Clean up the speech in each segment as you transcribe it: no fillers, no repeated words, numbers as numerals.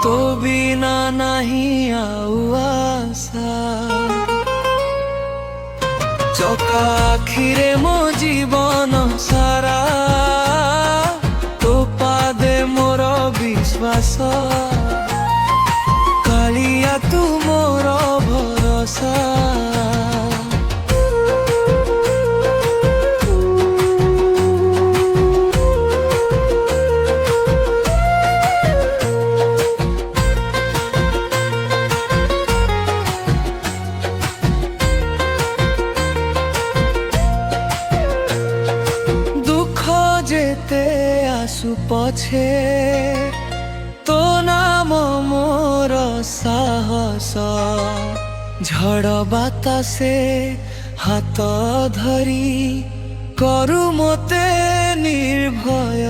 तो बिना नहीं आऊ आशा चका आखिरे मो जीवन सारा तो पादे मोर विश्वास कालिया तू मोर भरोसा যেতে আসু পছে তো নাম মোর সাহস ঝড় বাতাসে হাত ধরি করু মতে নির্ভয়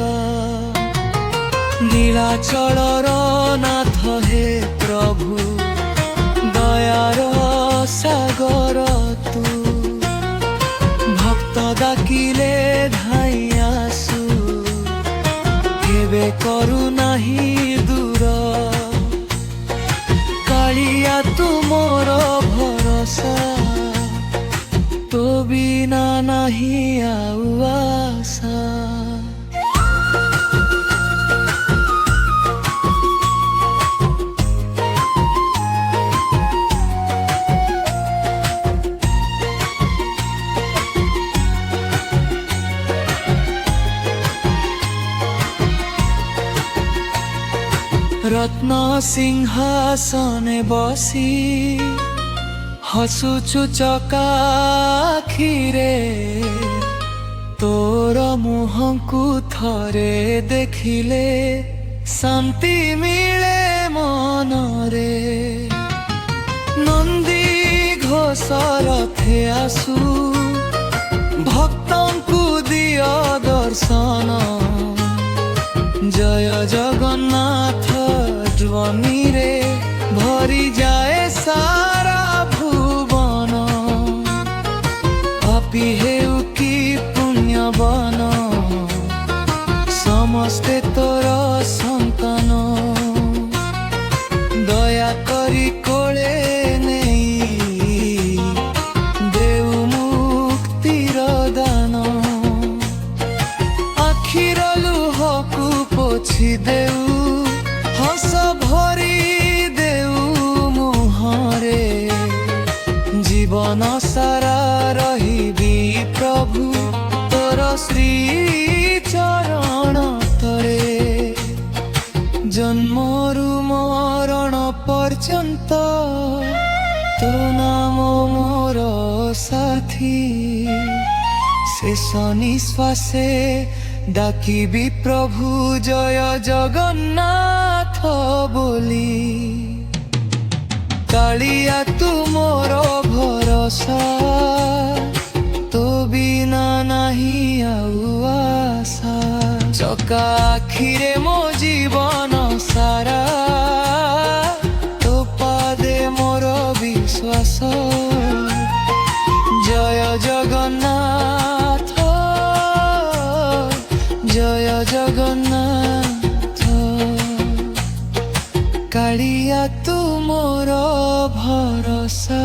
নীলাচলর নাথ হে প্রভু দয়ার সাগর তু ভক্ত ডাকিলে ধাই আসু কেবে করু নাহি দূর কালিয়া তু মোর ভরসা তো বিনা নাহি আউ আশা रत्न सिंहासने बसी हसुचु चकाखिरे तोर मुहंकु थरे देखिले शांति मिले मनरे नंदी घोष रथे आसु भक्तंकु दियो दर्शन जय जगन्नाथ ध्वनि रे भरी जाए सारा भुवन पापी हेउ कि पुण्यवन समस्ते तोर संतान दया करी कोले नहीं देउ मुक्तिर दान आखिर लुहकु पोछि देउ हस भरी देउ मुहरे जीवन सारा रहिबी प्रभु तोर श्री चरण तरे जन्मरु मरण पर्यंत तो नाम मोर साथी शेष निश्वासे डाकिबी प्रभु जय जगन्नाथ बोली कालिया तू मोर भरोसा तो बिना नाही आउ आशा चका आखिरे मो जीवन सारा तो पादे मोर विश्वास जय जगन्नाथ जय जगन्नाथ कालिया तू मोर भरोसा।